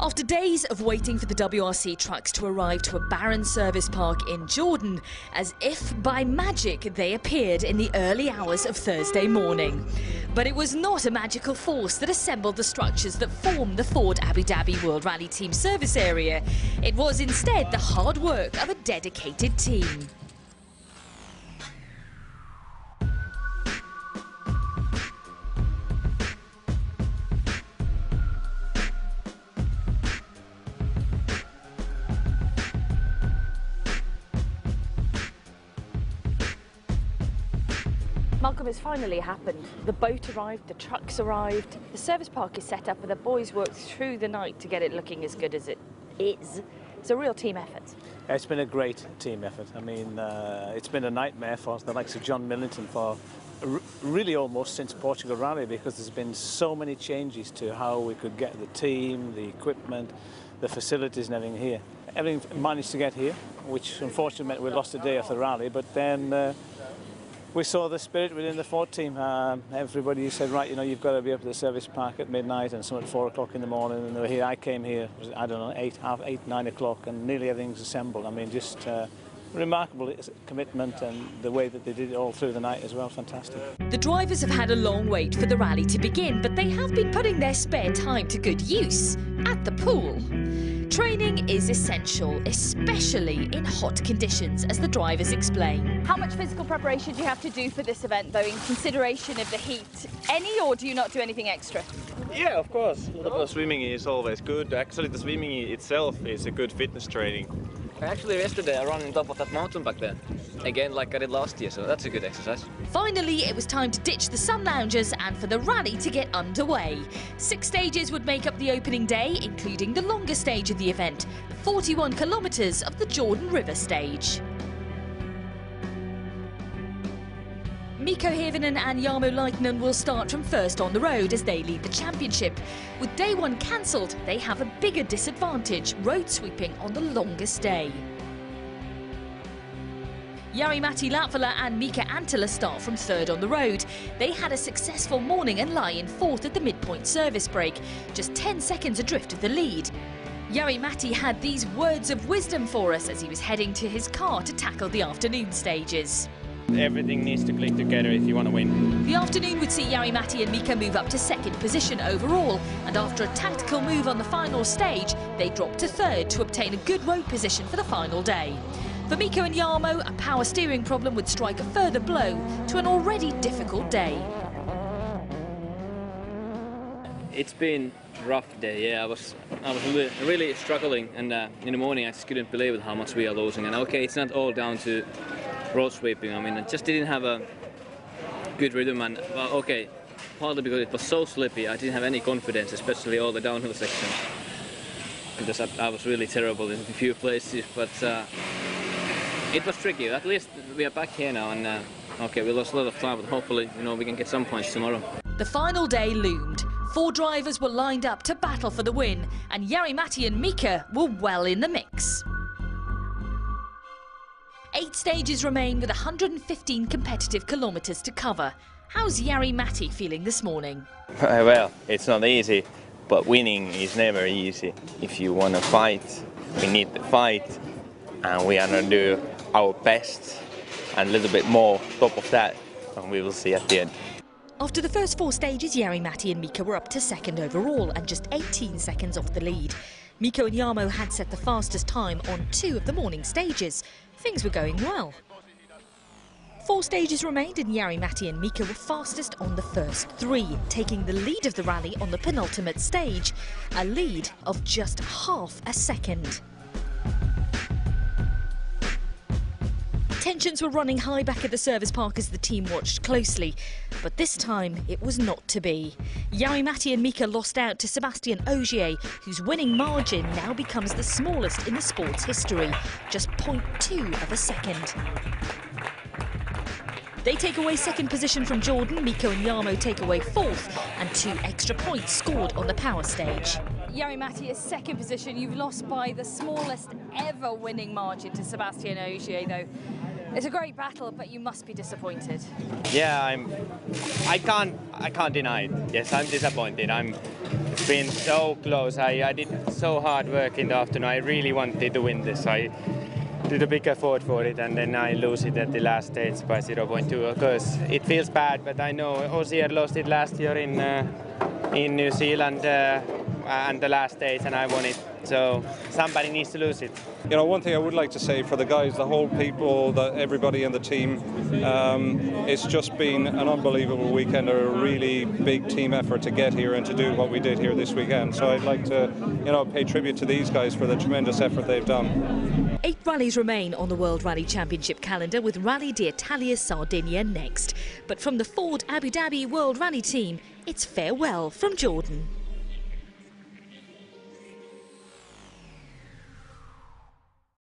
After days of waiting for the WRC trucks to arrive to a barren service park in Jordan, as if by magic they appeared in the early hours of Thursday morning. But it was not a magical force that assembled the structures that form the Ford Abu Dhabi World Rally Team service area. It was instead the hard work of a dedicated team. Malcolm, it's finally happened. The boat arrived, the trucks arrived, the service park is set up and the boys worked through the night to get it looking as good as it is. It's a real team effort. It's been a great team effort. I mean, it's been a nightmare for the likes of John Millington for really almost since Portugal Rally, because there's been so many changes to how we could get the team, the equipment, the facilities and everything here. Everything managed to get here, which unfortunately meant we lost a day of the rally, but then we saw the spirit within the Ford team. Everybody said, right, you know, you've got to be up at the service park at midnight and some at 4 o'clock in the morning. And they were here. I came here, I don't know, half 8, 9 o'clock, and nearly everything's assembled. I mean, just remarkable commitment, and the way that they did it all through the night as well, fantastic. The drivers have had a long wait for the rally to begin, but they have been putting their spare time to good use at the pool. Training is essential, especially in hot conditions, as the drivers explain. How much physical preparation do you have to do for this event, though, in consideration of the heat? Any, or do you not do anything extra? Yeah, of course. A little bit of swimming is always good. Actually, the swimming itself is a good fitness training. Actually, yesterday I ran on top of that mountain back there. Again, like I did last year, so that's a good exercise. Finally, it was time to ditch the sun loungers and for the rally to get underway. 6 stages would make up the opening day, including the longest stage of the event, the 41 kilometres of the Jordan River stage. Mikko Hirvonen and Jarmo Laihtinen will start from first on the road as they lead the championship. With day one cancelled, they have a bigger disadvantage, road sweeping on the longest day. Jari-Matti Latvala and Mika Anttila start from third on the road. They had a successful morning and lie in fourth at the midpoint service break, just 10 seconds adrift of the lead. Jari-Matti had these words of wisdom for us as he was heading to his car to tackle the afternoon stages. Everything needs to click together if you want to win. The afternoon would see Jari-Matti and Mika move up to second position overall, and after a tactical move on the final stage, they dropped to third to obtain a good road position for the final day. For Mikko and Jarmo, a power steering problem would strike a further blow to an already difficult day. It's been a rough day, yeah. I was really struggling, and in the morning I just couldn't believe how much we are losing. And okay, it's not all down to road sweeping. I mean, I just didn't have a good rhythm, and well, okay, partly because it was so slippy, I didn't have any confidence, especially all the downhill sections, because I was really terrible in a few places. But it was tricky. At least we are back here now, and okay, we lost a lot of time, but hopefully, you know, we can get some points tomorrow. The final day loomed. 4 drivers were lined up to battle for the win, and Jari-Matti and Mika were well in the mix. 8 stages remain with 115 competitive kilometres to cover. How's Jari-Matti feeling this morning? Well, it's not easy, but winning is never easy. If you want to fight, we need to fight, and we are going to do our best and a little bit more top of that, and we will see at the end. After the first 4 stages, Jari-Matti and Mika were up to second overall and just 18 seconds off the lead. Mikko and Jarmo had set the fastest time on 2 of the morning stages. Things were going well. 4 stages remained and Jari-Matti and Mika were fastest on the first 3, taking the lead of the rally on the penultimate stage, a lead of just half a second. Tensions were running high back at the service park as the team watched closely, but this time it was not to be. Jari-Matti and Mika lost out to Sébastien Ogier, whose winning margin now becomes the smallest in the sport's history, just 0.2 of a second. They take away second position from Jordan, Mikko and Jarmo take away fourth, and 2 extra points scored on the power stage. Jari-Matti is second position. You've lost by the smallest ever winning margin to Sébastien Ogier, though. It's a great battle, but you must be disappointed. Yeah, I can't deny it. Yes, I'm disappointed. It's been so close. I did so hard work in the afternoon. I really wanted to win this. I did a big effort for it, and then I lose it at the last stage by 0.2. Of course, it feels bad, but I know Osier lost it last year in New Zealand and the last stage, and I won it. So somebody needs to lose it. You know, one thing I would like to say for the guys, the whole people, everybody in the team, it's just been an unbelievable weekend, a really big team effort to get here and to do what we did here this weekend. So I'd like to, you know, pay tribute to these guys for the tremendous effort they've done. 8 rallies remain on the World Rally Championship calendar, with Rally d'Italia Sardinia next. But from the Ford Abu Dhabi World Rally team, it's farewell from Jordan.